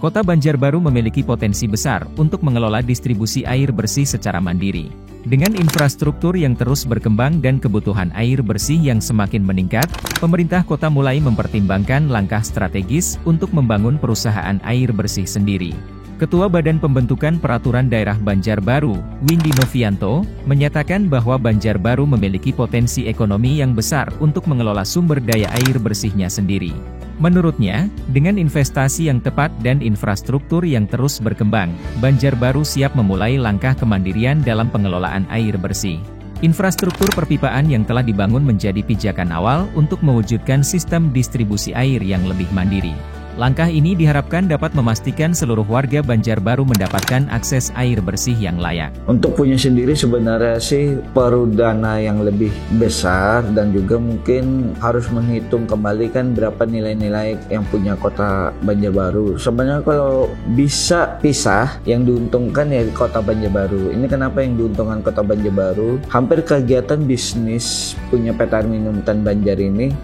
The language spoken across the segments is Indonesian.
Kota Banjarbaru memiliki potensi besar untuk mengelola distribusi air bersih secara mandiri. Dengan infrastruktur yang terus berkembang dan kebutuhan air bersih yang semakin meningkat, pemerintah kota mulai mempertimbangkan langkah strategis untuk membangun perusahaan air bersih sendiri. Ketua Badan Pembentukan Peraturan Daerah Banjarbaru, Windy Novianto, menyatakan bahwa Banjarbaru memiliki potensi ekonomi yang besar untuk mengelola sumber daya air bersihnya sendiri. Menurutnya, dengan investasi yang tepat dan infrastruktur yang terus berkembang, Banjarbaru siap memulai langkah kemandirian dalam pengelolaan air bersih. Infrastruktur perpipaan yang telah dibangun menjadi pijakan awal untuk mewujudkan sistem distribusi air yang lebih mandiri. Langkah ini diharapkan dapat memastikan seluruh warga Banjarbaru mendapatkan akses air bersih yang layak. Untuk punya sendiri sebenarnya sih perlu dana yang lebih besar dan juga mungkin harus menghitung kembali kan berapa nilai-nilai yang punya kota Banjarbaru. Sebenarnya kalau bisa pisah, yang diuntungkan ya kota Banjarbaru. Ini kenapa yang diuntungkan kota Banjarbaru? Hampir kegiatan bisnis punya PT Air Minum Tan Banjar ini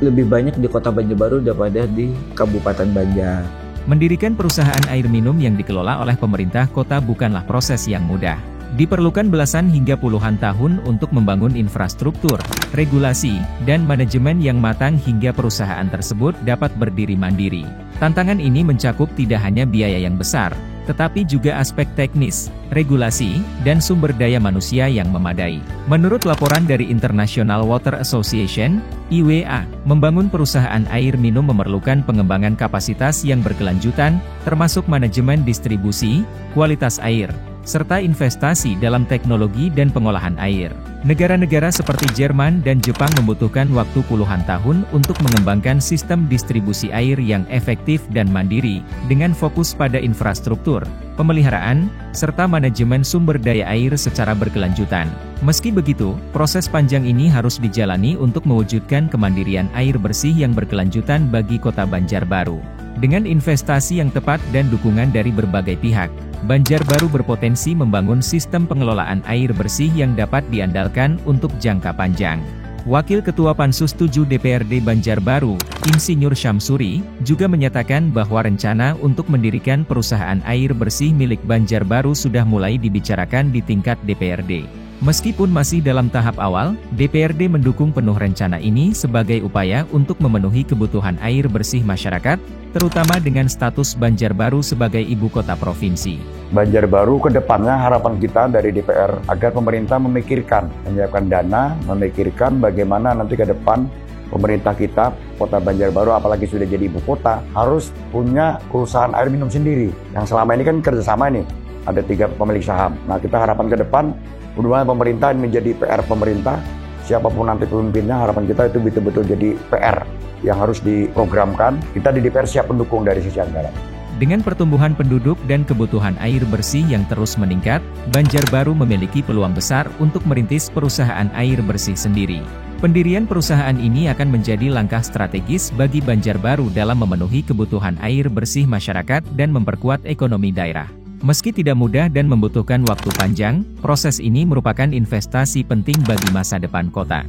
lebih banyak di kota Banjarbaru daripada di Kabupaten Banjar. Mendirikan perusahaan air minum yang dikelola oleh pemerintah kota bukanlah proses yang mudah. Diperlukan belasan hingga puluhan tahun untuk membangun infrastruktur, regulasi, dan manajemen yang matang hingga perusahaan tersebut dapat berdiri mandiri. Tantangan ini mencakup tidak hanya biaya yang besar, tetapi juga aspek teknis, regulasi, dan sumber daya manusia yang memadai. Menurut laporan dari International Water Association, IWA, membangun perusahaan air minum memerlukan pengembangan kapasitas yang berkelanjutan, termasuk manajemen distribusi, kualitas air, serta investasi dalam teknologi dan pengolahan air. Negara-negara seperti Jerman dan Jepang membutuhkan waktu puluhan tahun untuk mengembangkan sistem distribusi air yang efektif dan mandiri, dengan fokus pada infrastruktur, pemeliharaan, serta manajemen sumber daya air secara berkelanjutan. Meski begitu, proses panjang ini harus dijalani untuk mewujudkan kemandirian air bersih yang berkelanjutan bagi kota Banjarbaru. Dengan investasi yang tepat dan dukungan dari berbagai pihak, Banjarbaru berpotensi membangun sistem pengelolaan air bersih yang dapat diandalkan untuk jangka panjang. Wakil Ketua Pansus 7 DPRD Banjarbaru, Insinyur Syamsuri, juga menyatakan bahwa rencana untuk mendirikan perusahaan air bersih milik Banjarbaru sudah mulai dibicarakan di tingkat DPRD. Meskipun masih dalam tahap awal, DPRD mendukung penuh rencana ini sebagai upaya untuk memenuhi kebutuhan air bersih masyarakat, terutama dengan status Banjarbaru sebagai ibu kota provinsi. Banjarbaru ke depannya harapan kita dari DPR agar pemerintah memikirkan, menyiapkan dana, memikirkan bagaimana nanti ke depan pemerintah kita, kota Banjarbaru apalagi sudah jadi ibu kota, harus punya perusahaan air minum sendiri. Yang selama ini kan kerjasama nih, ada 3 pemilik saham. Nah kita harapan ke depan, mudah-mudahan pemerintah menjadi PR pemerintah, siapapun nanti pemimpinnya, harapan kita itu betul-betul jadi PR yang harus diprogramkan. Kita di DPR siap mendukung dari sisi anggaran. Dengan pertumbuhan penduduk dan kebutuhan air bersih yang terus meningkat, Banjarbaru memiliki peluang besar untuk merintis perusahaan air bersih sendiri. Pendirian perusahaan ini akan menjadi langkah strategis bagi Banjarbaru dalam memenuhi kebutuhan air bersih masyarakat dan memperkuat ekonomi daerah. Meski tidak mudah dan membutuhkan waktu panjang, proses ini merupakan investasi penting bagi masa depan kota.